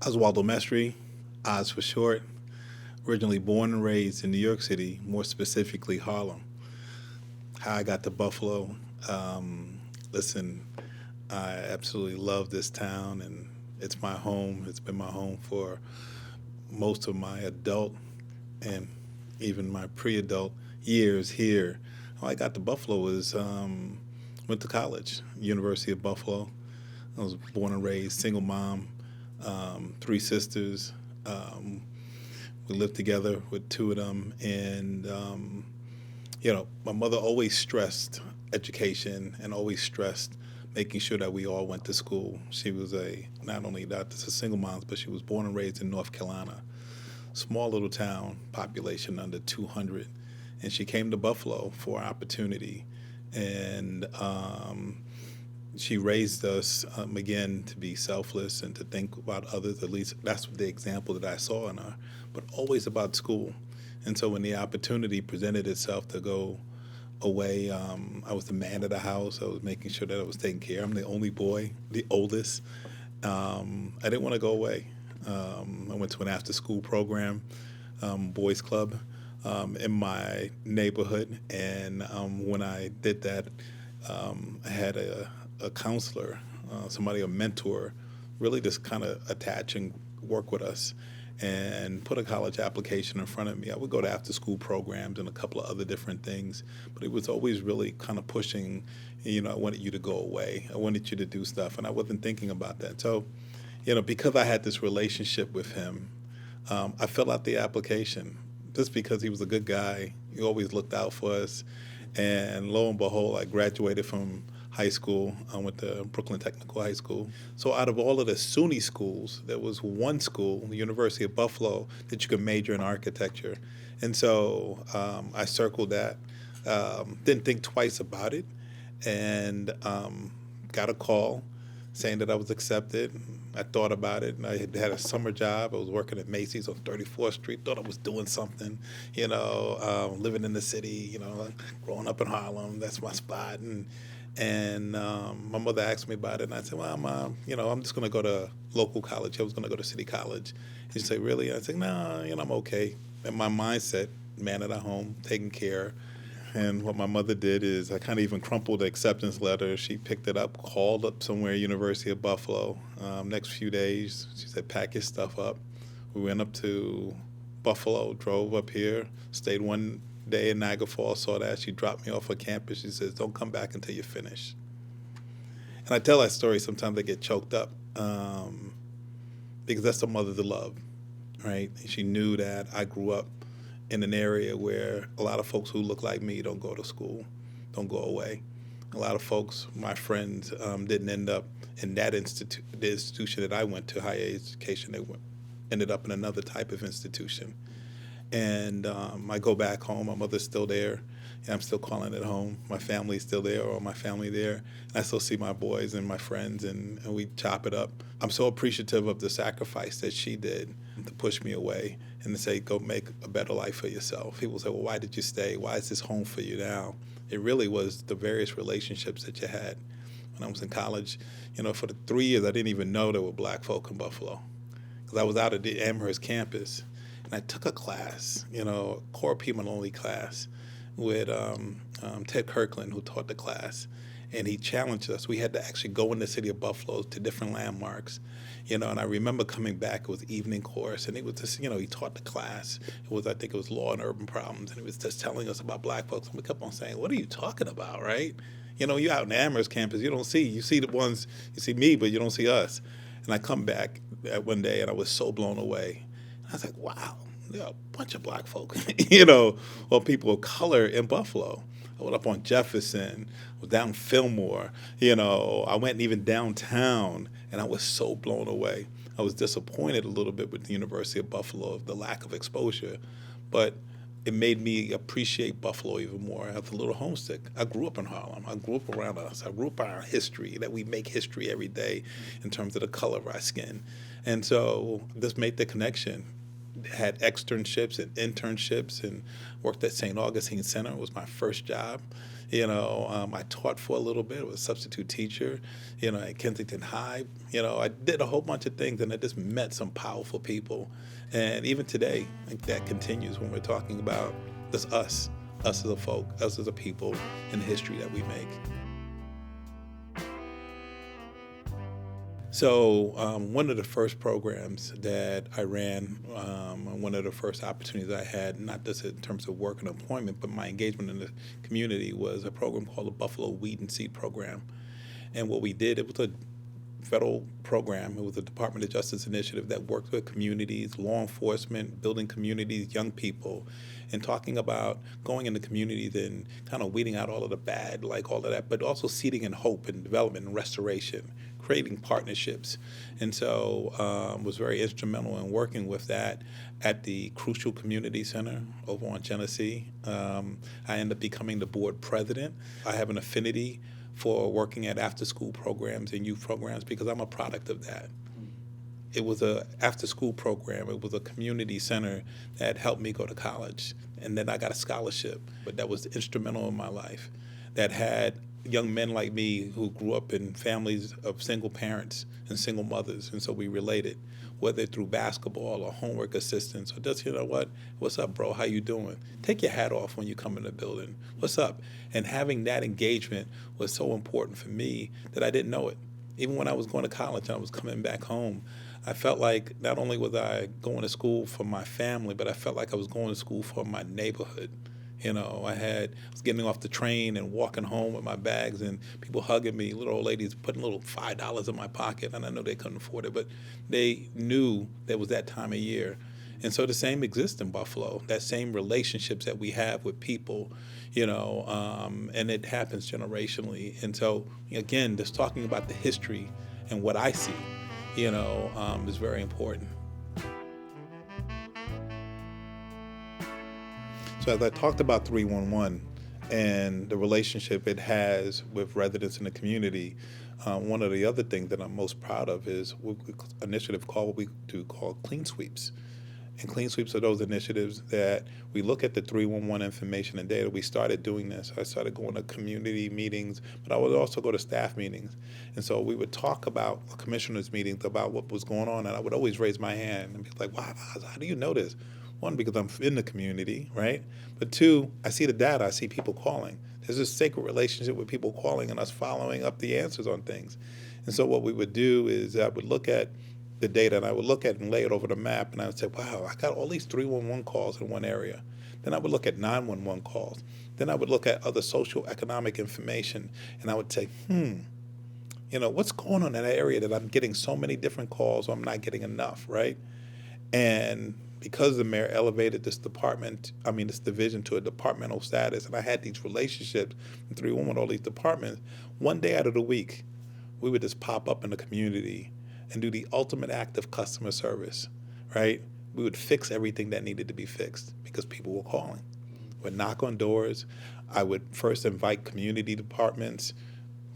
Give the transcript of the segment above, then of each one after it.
Oswaldo Mestre, Oz for short, originally born and raised in New York City, more specifically Harlem. How I got to Buffalo, listen, I absolutely love this town and it's my home. It's been my home for most of my adult and even my pre-adult years here. How I got to Buffalo was went to college, University of Buffalo. I was born and raised, single mom, three sisters. Um, we lived together with two of them, and my mother always stressed education and always stressed making sure that we all went to school. She was a not only not just a single mom, but she was born and raised in North Carolina, small little town, population under 200, and she came to Buffalo for opportunity, and she raised us again to be selfless and to think about others. At least that's the example that I saw in her, but always about school. And so when the opportunity presented itself to go away, I was the man of the house. I was making sure that I was taken care of. I'm the only boy, the oldest. I didn't want to go away. I went to an after-school program, boys club, in my neighborhood. And when I did that, I had a counselor, somebody, a mentor, really just kind of attach and work with us and put a college application in front of me. I would go to after school programs and a couple of other different things, but it was always really kind of pushing, I wanted you to go away. I wanted you to do stuff, and I wasn't thinking about that. So, because I had this relationship with him, I filled out the application just because he was a good guy. He always looked out for us. And lo and behold, I graduated from high school. I went to Brooklyn Technical High School. So out of all of the SUNY schools, there was one school, the University of Buffalo, that you could major in architecture. And so I circled that, didn't think twice about it, and got a call saying that I was accepted. I thought about it, and I had a summer job. I was working at Macy's on 34th Street. Thought I was doing something, living in the city. Growing up in Harlem, that's my spot. And my mother asked me about it, and I said, "Well, Mom, I'm just going to go to local college. I was going to go to City College." And she said, "Really?" I said, "No, I'm okay." And my mindset, man at a home, taking care. And what my mother did is I kind of even crumpled the acceptance letter. She picked it up, called up somewhere, University of Buffalo. Next few days, she said, "Pack your stuff up." We went up to Buffalo, drove up here, stayed one day in Niagara Falls, saw that. She dropped me off at campus. She says, "Don't come back until you finish." And I tell that story, sometimes I get choked up because that's a mother to love, right? And she knew that I grew up in an area where a lot of folks who look like me don't go to school, don't go away. A lot of folks, my friends, didn't end up in that the institution that I went to, higher education. They ended up in another type of institution. And I go back home. My mother's still there. And I'm still calling it home. My family's still there, or my family there. And I still see my boys and my friends, and we chop it up. I'm so appreciative of the sacrifice that she did to push me away and to say, "Go make a better life for yourself." People say, "Well, why did you stay? Why is this home for you now?" It really was the various relationships that you had. When I was in college, for the 3 years, I didn't even know there were black folk in Buffalo because I was out at the Amherst campus. And I took a class, core people only class with Ted Kirkland, who taught the class. And he challenged us. We had to actually go in the city of Buffalo to different landmarks, and I remember coming back. It was evening course, and it was just, he taught the class. I think it was law and urban problems, and he was just telling us about black folks. And we kept on saying, "What are you talking about, right? You're out in the Amherst campus. You see the ones, you see me, but you don't see us." And I come back one day, and I was so blown away. I was like, wow, there are a bunch of black folk, or people of color in Buffalo. I went up on Jefferson, was down Fillmore, I went even downtown, and I was so blown away. I was disappointed a little bit with the University of Buffalo of the lack of exposure, but it made me appreciate Buffalo even more. I was a little homesick. I grew up in Harlem. I grew up around us. I grew up around our history, that we make history every day in terms of the color of our skin. And so this made the connection. Had externships and internships and worked at St. Augustine Center. It was my first job. I taught for a little bit. I was a substitute teacher, at Kensington High. I did a whole bunch of things, and I just met some powerful people. And even today, I think that continues when we're talking about this us as a folk, us as a people, and the history that we make. So one of the first programs that I ran, one of the first opportunities I had, not just in terms of work and employment, but my engagement in the community, was a program called the Buffalo Weed and Seed Program. And what we did, it was a federal program. It was a Department of Justice initiative that worked with communities, law enforcement, building communities, young people, and talking about going into communities and kind of weeding out all of the bad, like all of that, but also seeding in hope and development and restoration, creating partnerships. And so was very instrumental in working with that at the Crucial Community Center over on Genesee. I ended up becoming the board president. I have an affinity for working at after-school programs and youth programs because I'm a product of that. It was a after-school program. It was a community center that helped me go to college. And then I got a scholarship, but that was instrumental in my life, that had young men like me who grew up in families of single parents and single mothers, and so we related, whether through basketball or homework assistance or just, what's up, bro, how you doing? Take your hat off when you come in the building. What's up? And having that engagement was so important for me that I didn't know it. Even when I was going to college and I was coming back home, I felt like not only was I going to school for my family, but I felt like I was going to school for my neighborhood. I was getting off the train and walking home with my bags and people hugging me, little old ladies putting little $5 in my pocket, and I know they couldn't afford it, but they knew there was that time of year. And so the same exists in Buffalo, that same relationships that we have with people, and it happens generationally. And so, again, just talking about the history and what I see, is very important. So as I talked about 311 and the relationship it has with residents in the community, one of the other things that I'm most proud of is an initiative called Clean Sweeps. And Clean Sweeps are those initiatives that we look at the 311 information and data. We started doing this. I started going to community meetings, but I would also go to staff meetings. And so we would talk about commissioners' meetings about what was going on, and I would always raise my hand and be like, wow, how do you know this? One, because I'm in the community, right? But two, I see the data. I see people calling. There's this sacred relationship with people calling and us following up the answers on things. And so what we would do is I would look at the data and I would look at it and lay it over the map, and I would say, wow, I got all these 311 calls in one area. Then I would look at 911 calls. Then I would look at other social economic information, and I would say, what's going on in that area that I'm getting so many different calls or I'm not getting enough, right? And because the mayor elevated this division to a departmental status, and I had these relationships in 311 with all these departments, one day out of the week, we would just pop up in the community and do the ultimate act of customer service, right? We would fix everything that needed to be fixed because people were calling. We'd knock on doors. I would first invite community departments,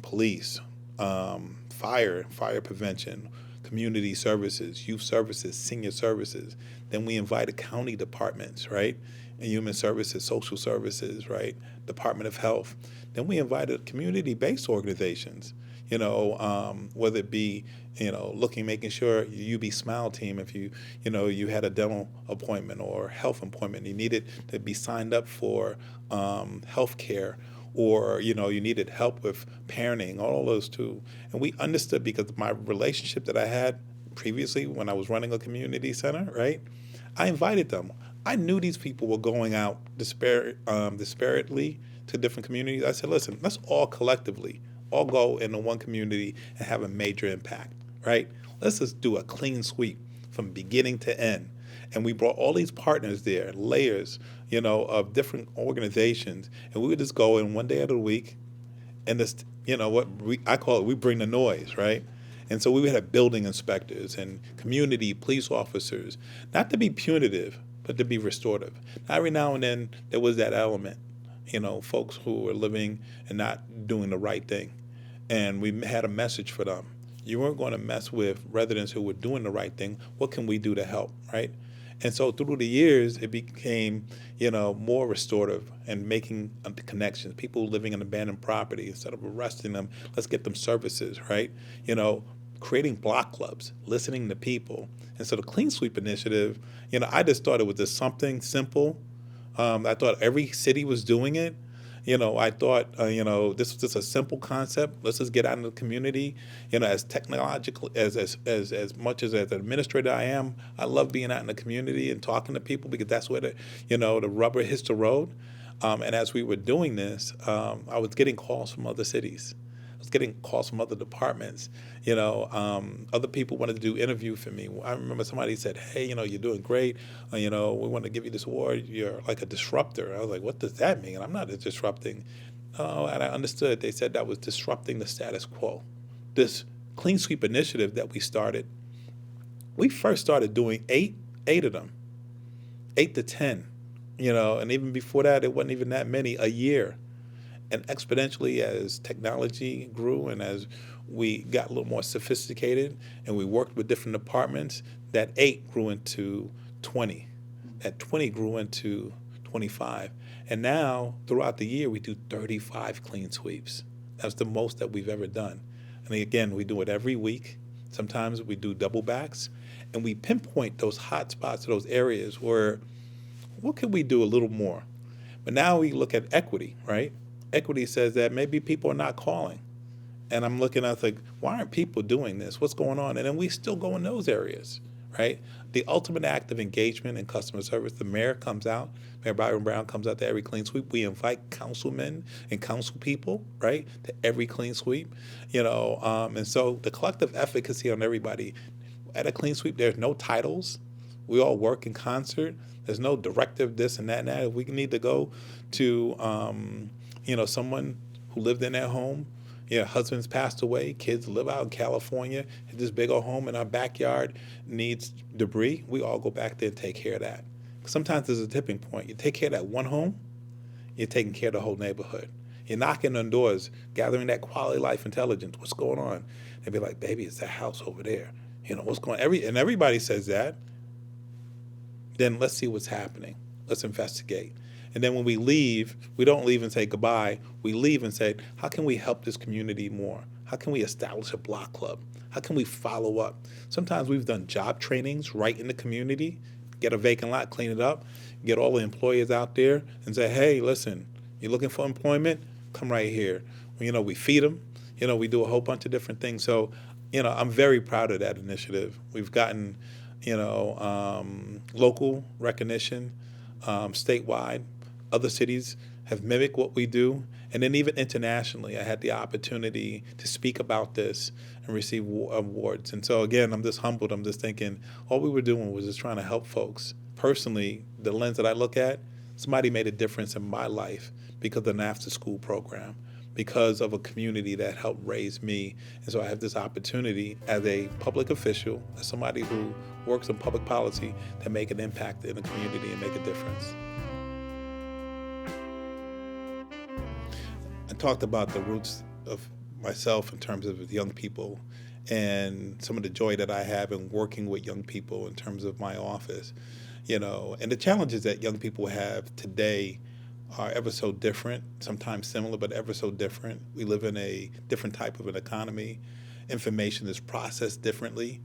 police, fire prevention, community services, youth services, senior services. Then we invited county departments, right? And human services, social services, right? Department of Health. Then we invited community-based organizations, whether it be, making sure you be Smile Team if you had a dental appointment or health appointment, you needed to be signed up for health care, or, you needed help with parenting, all those too. And we understood because of my relationship that I had previously when I was running a community center, right? I invited them. I knew these people were going out disparately to different communities. I said, listen, let's all collectively all go into one community and have a major impact, right? Let's just do a clean sweep from beginning to end. And we brought all these partners there, layers, of different organizations, and we would just go in one day out of the week and just, I call it, we bring the noise, right? And so we would have building inspectors and community police officers, not to be punitive, but to be restorative. Every now and then there was that element, folks who were living and not doing the right thing. And we had a message for them. You weren't going to mess with residents who were doing the right thing. What can we do to help, right? And so through the years, it became, more restorative and making connections. People living in abandoned property, instead of arresting them, let's get them services, right? Creating block clubs, listening to people. And so the Clean Sweep initiative, I just thought it was just something simple. I thought every city was doing it. I thought, this was just a simple concept. Let's just get out in the community. As technological as much as an administrator I am, I love being out in the community and talking to people because that's where the rubber hits the road. And as we were doing this, I was getting calls from other cities. I was getting calls from other departments. Other people wanted to do interview for me. I remember somebody said, "Hey, you're doing great. We want to give you this award. You're like a disruptor." I was like, "What does that mean?" I'm not disrupting. And I understood. They said that was disrupting the status quo. This Clean Sweep initiative that we started, we first started doing eight of them, 8 to 10. And even before that, it wasn't even that many a year. And exponentially, as technology grew and as we got a little more sophisticated and we worked with different departments, that 8 grew into 20. That 20 grew into 25. And now, throughout the year, we do 35 clean sweeps. That's the most that we've ever done. And again, we do it every week. Sometimes we do double backs. And we pinpoint those hot spots, those areas where, what can we do a little more? But now we look at equity, right? Equity says that maybe people are not calling. And I'm looking at like, why aren't people doing this? What's going on? And then we still go in those areas, right? The ultimate act of engagement and customer service, the mayor comes out, Mayor Byron Brown comes out to every clean sweep. We invite councilmen and council people, right, to every clean sweep, and so the collective efficacy on everybody. At a clean sweep, there's no titles. We all work in concert. There's no directive, this and that and that. If we need to go to, someone who lived in their home, husband's passed away, kids live out in California, this big old home in our backyard needs debris, we all go back there and take care of that. Sometimes there's a tipping point. You take care of that one home, you're taking care of the whole neighborhood. You're knocking on doors, gathering that quality life intelligence. What's going on? They'd be like, baby, it's that house over there. What's going on? And everybody says that. Then let's see what's happening. Let's investigate. And then when we leave, we don't leave and say goodbye. We leave and say, how can we help this community more? How can we establish a block club? How can we follow up? Sometimes we've done job trainings right in the community, get a vacant lot, clean it up, get all the employers out there and say, hey, listen, you're looking for employment? Come right here. We feed them. We do a whole bunch of different things. So, I'm very proud of that initiative. We've gotten, local recognition, statewide. Other cities have mimicked what we do. And then even internationally, I had the opportunity to speak about this and receive awards. And so again, I'm just humbled. I'm just thinking all we were doing was just trying to help folks. Personally, the lens that I look at, somebody made a difference in my life because of an after-school program, because of a community that helped raise me. And so I have this opportunity as a public official, as somebody who works in public policy, to make an impact in the community and make a difference. I talked about the roots of myself in terms of young people and some of the joy that I have in working with young people in terms of my office, and the challenges that young people have today are ever so different, sometimes similar, but ever so different. We live in a different type of an economy. Information is processed differently.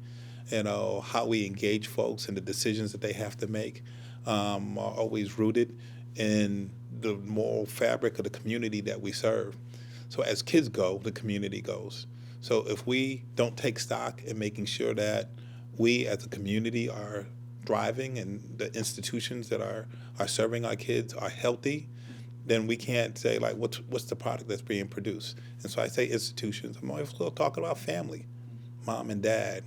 How we engage folks and the decisions that they have to make are always rooted in the moral fabric of the community that we serve. So as kids go, the community goes. So if we don't take stock in making sure that we as a community are thriving and the institutions that are serving our kids are healthy, then we can't say, like, what's the product that's being produced. And so I say institutions. I'm always still talking about family, mom and dad,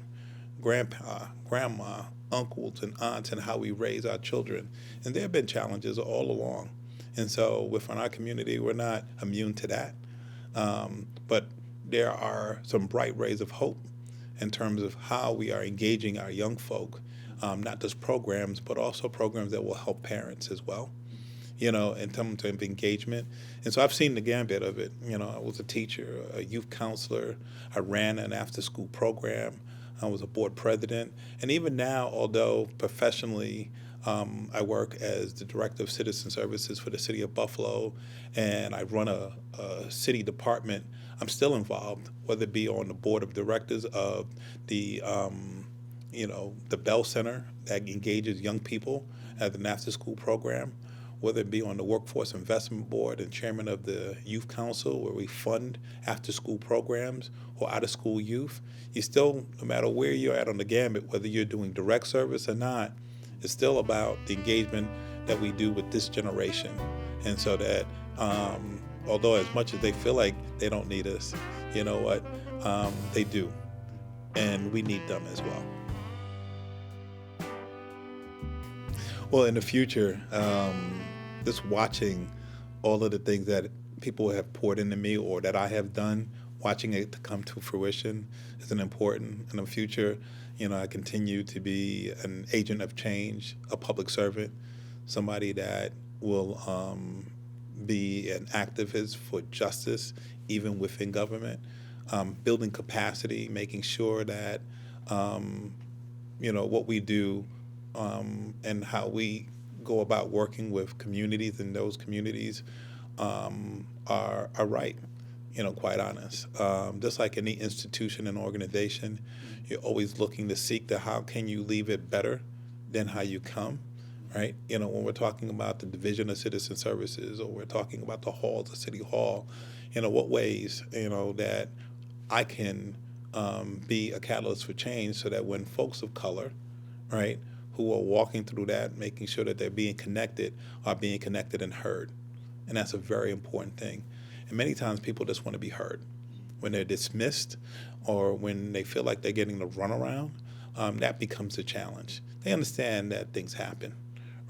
grandpa, grandma, uncles and aunts, and how we raise our children. And there have been challenges all along. And so within our community, we're not immune to that. But there are some bright rays of hope. in terms of how we are engaging our young folk, not just programs, but also programs that will help parents as well, in terms of engagement. And so I've seen the gambit of it. I was a teacher, a youth counselor. I ran an after-school program. I was a board president. And even now, although professionally I work as the director of citizen services for the city of Buffalo, and I run a city department, I'm still involved, whether it be on the board of directors of the Bell Center that engages young people as an after-school program, whether it be on the Workforce Investment Board and chairman of the Youth Council, where we fund after-school programs or out-of-school youth. You still, no matter where you're at on the gamut, whether you're doing direct service or not, it's still about the engagement that we do with this generation. And so that, although as much as they feel like they don't need us, you know what, they do. And we need them as well. Well, in the future, just watching all of the things that people have poured into me or that I have done, watching it to come to fruition is an important. In the future, I continue to be an agent of change, a public servant, somebody that will be an activist for justice, even within government, building capacity, making sure that, what we do and how we go about working with communities, and those communities are right, quite honest. Just like any institution and organization, you're always looking to seek the how can you leave it better than how you come, right? When we're talking about the Division of Citizen Services, or we're talking about the halls of City Hall, what ways, that I can be a catalyst for change so that when folks of color, right, who are walking through that, making sure that they're being connected, are being connected and heard. And that's a very important thing. And many times people just want to be heard. When they're dismissed or when they feel like they're getting the runaround, that becomes a challenge. They understand that things happen,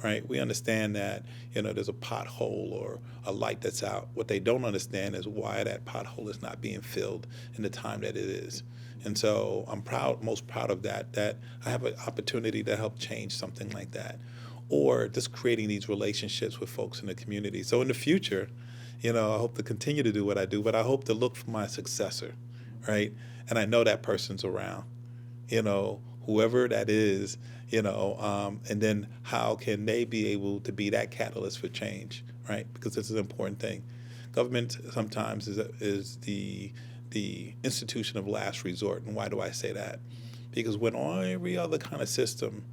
right? We understand that, there's a pothole or a light that's out. What they don't understand is why that pothole is not being filled in the time that it is. And so I'm most proud of that I have an opportunity to help change something like that, or just creating these relationships with folks in the community. So in the future, I hope to continue to do what I do, but I hope to look for my successor, right? And I know that person's around, whoever that is, and then how can they be able to be that catalyst for change, right? Because this is an important thing. Government sometimes is the institution of last resort. And why do I say that? Because when every other kind of system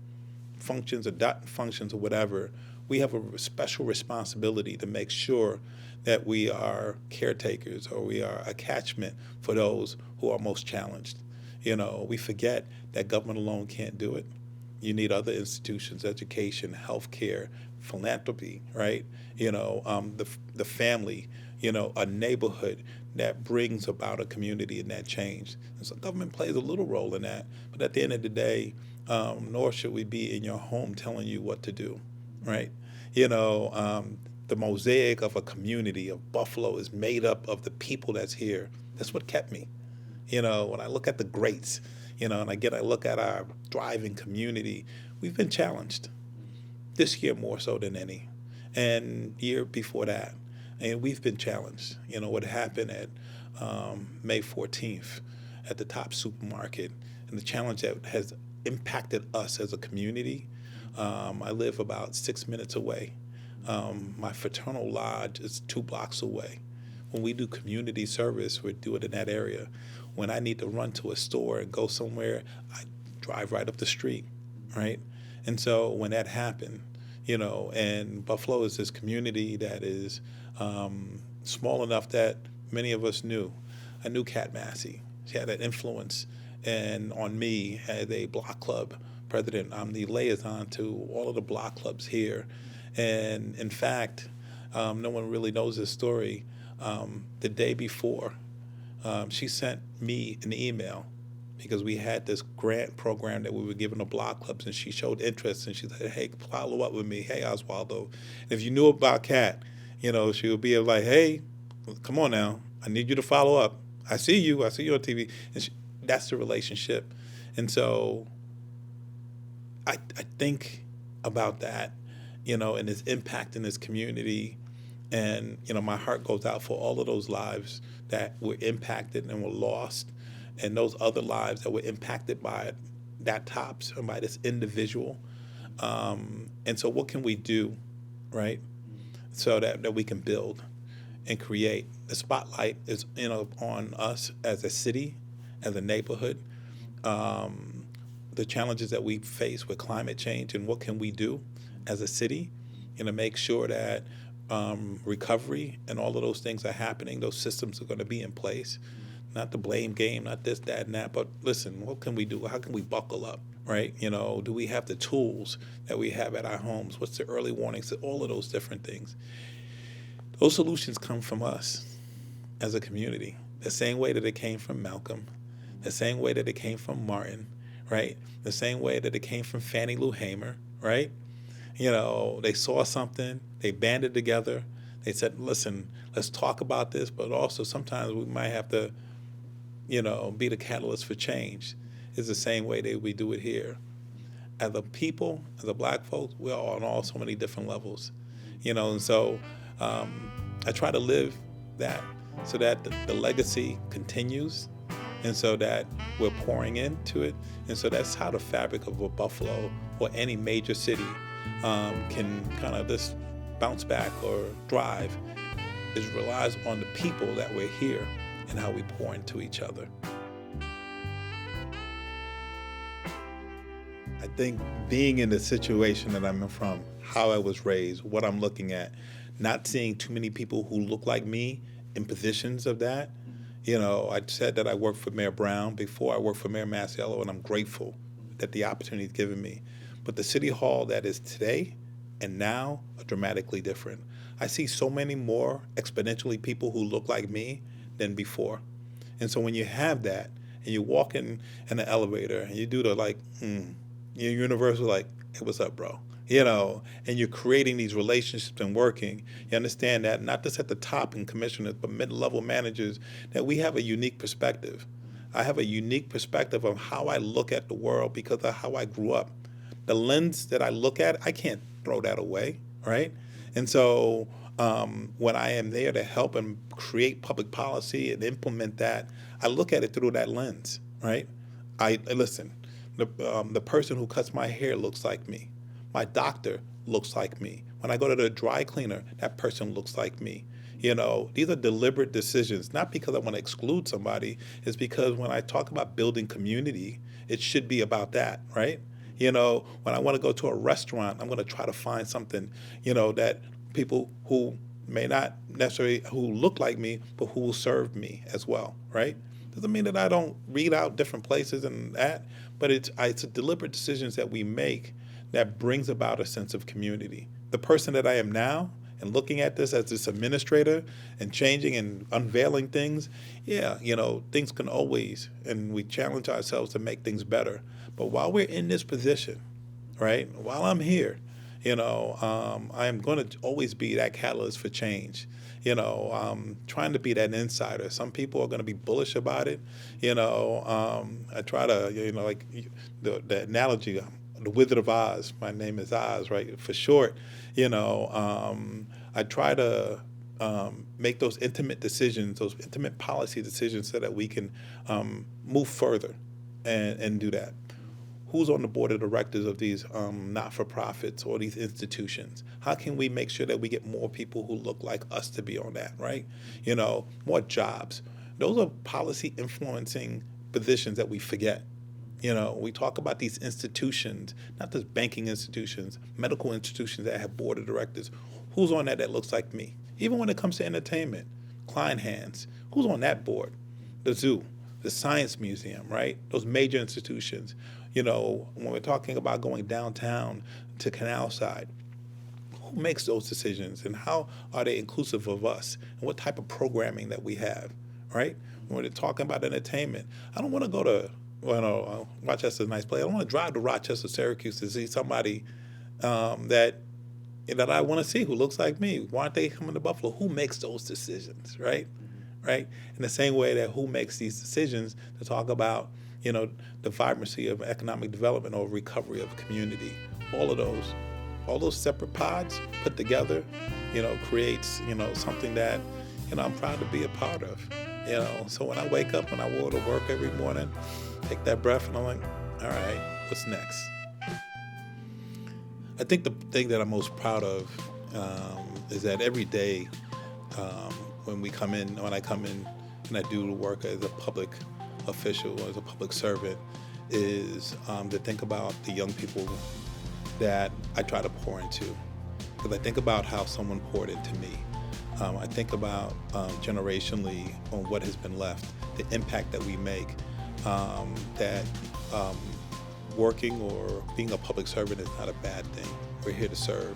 functions or doesn't functions or whatever, we have a special responsibility to make sure that we are caretakers or we are a catchment for those who are most challenged. We forget that government alone can't do it. You need other institutions, education, healthcare, philanthropy, right? The family, a neighborhood that brings about a community and that change. And so government plays a little role in that. But at the end of the day, nor should we be in your home telling you what to do, right? The mosaic of a community of Buffalo is made up of the people that's here. That's what kept me. When I look at the greats, and I look at our thriving community, we've been challenged this year more so than any, and year before that. And we've been challenged. What happened at May 14th at the Top supermarket, and the challenge that has impacted us as a community. I live about 6 minutes away. My fraternal lodge is 2 blocks away. When we do community service, we do it in that area. When I need to run to a store and go somewhere, I drive right up the street, right? And so when that happened, and Buffalo is this community that is small enough that many of us knew. I knew Kat Massey. She had an influence on me as a block club president. I'm the liaison to all of the block clubs here. And in fact, no one really knows this story. The day before, she sent me an email because we had this grant program that we were giving to block clubs, and she showed interest, and she said, hey, follow up with me. Hey, Oswaldo. And if you knew about Kat, she would be like, hey, come on now. I need you to follow up. I see you on TV. And that's the relationship. And so I think about that, and its impact in this community. And, my heart goes out for all of those lives that were impacted and were lost, and those other lives that were impacted by that tops and by this individual. And so what can we do, right? So that we can build and create. The spotlight is, on us as a city, as a neighborhood, the challenges that we face with climate change, and what can we do as a city, make sure that recovery and all of those things are happening. Those systems are going to be in place. Not the blame game, not this, that, and that, but listen, what can we do? How can we buckle up, right? Do we have the tools that we have at our homes? What's the early warnings? All of those different things. Those solutions come from us as a community, the same way that it came from Malcolm, the same way that it came from Martin, right? The same way that it came from Fannie Lou Hamer, right? They saw something, they banded together, they said, listen, let's talk about this, but also sometimes we might have to, be the catalyst for change. It's the same way that we do it here. As a people, as a black folks, we're on all so many different levels, and so I try to live that so that the legacy continues, and so that we're pouring into it. And so that's how the fabric of a Buffalo or any major city can kind of just bounce back or thrive, is relies on the people that we're here and how we pour into each other. I think being in the situation that I'm from, how I was raised, what I'm looking at, not seeing too many people who look like me in positions of that. I said that I worked for Mayor Brown before I worked for Mayor Masiello, and I'm grateful that the opportunity is given me. But the city hall that is today and now are dramatically different. I see so many more exponentially people who look like me than before. And so when you have that and you walk in an elevator and you do the you're universal, like, hey, what's up, bro? And you're creating these relationships and working. You understand that not just at the top in commissioners, but mid-level managers, that we have a unique perspective. I have a unique perspective of how I look at the world because of how I grew up. The lens that I look at, I can't throw that away, right? And so when I am there to help and create public policy and implement that, I look at it through that lens, right? I listen. The person who cuts my hair looks like me. My doctor looks like me. When I go to the dry cleaner, that person looks like me. These are deliberate decisions, not because I want to exclude somebody. It's because when I talk about building community, it should be about that, right? When I want to go to a restaurant, I'm going to try to find something, that people who may not necessarily, who look like me, but who will serve me as well, right? Doesn't mean that I don't read out different places and that, but it's a deliberate decisions that we make that brings about a sense of community. The person that I am now, and looking at this as this administrator and changing and unveiling things, things can always, and we challenge ourselves to make things better. But while we're in this position, right, while I'm here, I am going to always be that catalyst for change. Trying to be that insider. Some people are going to be bullish about it. I try to, like the analogy, the Wizard of Oz. My name is Oz, right? For short, I try to make those intimate decisions, those intimate policy decisions, so that we can move further and do that. Who's on the board of directors of these not-for-profits or these institutions? How can we make sure that we get more people who look like us to be on that, right? More jobs. Those are policy influencing positions that we forget. We talk about these institutions, not just banking institutions, medical institutions that have board of directors. Who's on that looks like me? Even when it comes to entertainment, Klein Hands, who's on that board? The zoo, the Science Museum, right? Those major institutions. When we're talking about going downtown to Canal Side, who makes those decisions and how are they inclusive of us and what type of programming that we have, right? When we're talking about entertainment, I don't want to go to, Rochester's a nice place. I don't want to drive to Rochester, Syracuse to see somebody that I want to see who looks like me. Why aren't they coming to Buffalo? Who makes those decisions, right? right? In the same way that who makes these decisions to talk about, the vibrancy of economic development or recovery of a community. All those separate pods put together, creates, something that, I'm proud to be a part of. So when I wake up, when I go to work every morning, take that breath and I'm like, all right, what's next? I think the thing that I'm most proud of is that every day when I come in and I do the work as a public official, as a public servant, is to think about the young people that I try to pour into. Because I think about how someone poured into me. I think about generationally on what has been left, the impact that we make, that working or being a public servant is not a bad thing. We're here to serve,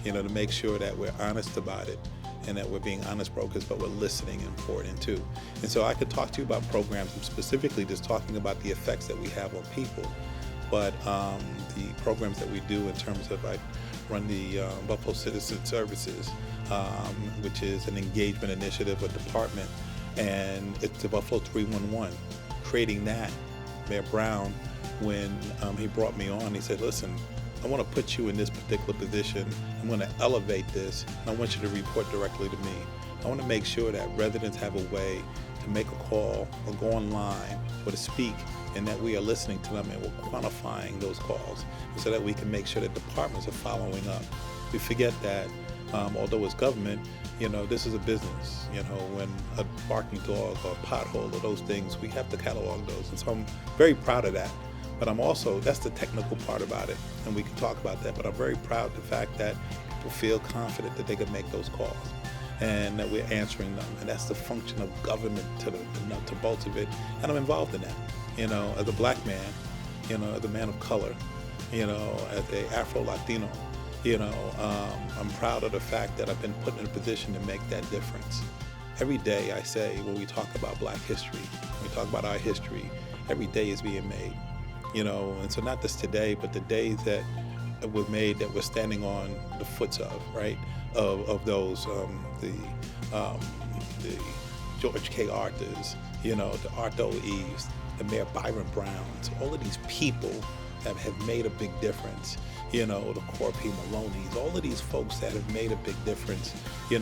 to make sure that we're honest about it and that we're being honest brokers, but we're listening and pouring into. And so I could talk to you about programs, and specifically just talking about the effects that we have on people. But the programs that we do in terms of, I run the Buffalo Citizen Services, which is an engagement initiative, a department, and it's the Buffalo 311. Creating that, Mayor Brown, when he brought me on, he said, listen, I want to put you in this particular position. I'm going to elevate this, and I want you to report directly to me. I want to make sure that residents have a way to make a call or go online or to speak, and that we are listening to them and we're quantifying those calls so that we can make sure that departments are following up. We forget that although it's government, this is a business. When a barking dog or a pothole or those things, we have to catalog those. And so I'm very proud of that. But I'm also, that's the technical part about it, and we can talk about that, but I'm very proud of the fact that people feel confident that they can make those calls and that we're answering them. And that's the function of government to the nuts and bolts of it. And I'm involved in that, as a black man, as a man of color, as a Afro-Latino, I'm proud of the fact that I've been put in a position to make that difference. Every day I say, when we talk about black history, when we talk about our history, every day is being made. And so not just today, but the days that were made that we're standing on the foots of, right? Of those, the George K. Arthurs, the Arthur Eves, the Mayor Byron Browns, all of these people that have made a big difference, the Core P. Maloney's, all of these folks that have made a big difference, in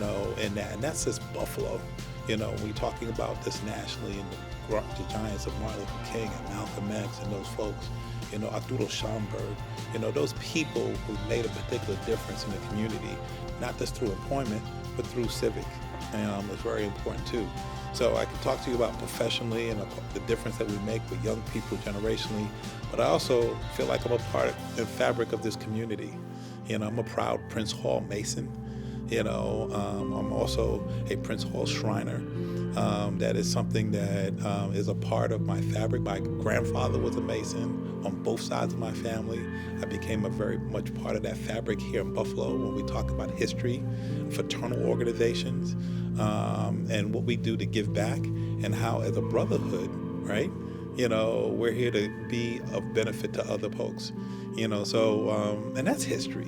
that. And that's just Buffalo. We're talking about this nationally, and the giants of Martin Luther King and Malcolm X and those folks, Arturo Schomburg, those people who made a particular difference in the community, not just through employment, but through civic. It's very important too. So I can talk to you about professionally and the difference that we make with young people generationally, but I also feel like I'm a part of the fabric of this community. I'm a proud Prince Hall Mason. I'm also a Prince Hall Shriner. That is something that is a part of my fabric. My grandfather was a Mason on both sides of my family. I became a very much part of that fabric here in Buffalo when we talk about history, fraternal organizations, and what we do to give back, and how as a brotherhood, right? We're here to be of benefit to other folks. And that's history.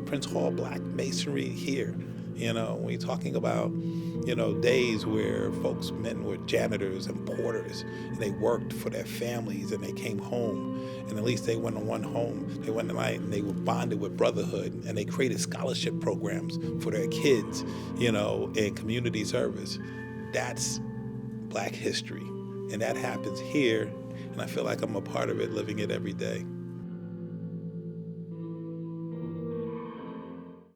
Prince Hall Black Masonry here. When you're talking about, days where men were janitors and porters, and they worked for their families, and they came home, and at least they went to one home, they went tonight, and they were bonded with brotherhood, and they created scholarship programs for their kids, in community service. That's Black history, and that happens here, and I feel like I'm a part of it, living it every day.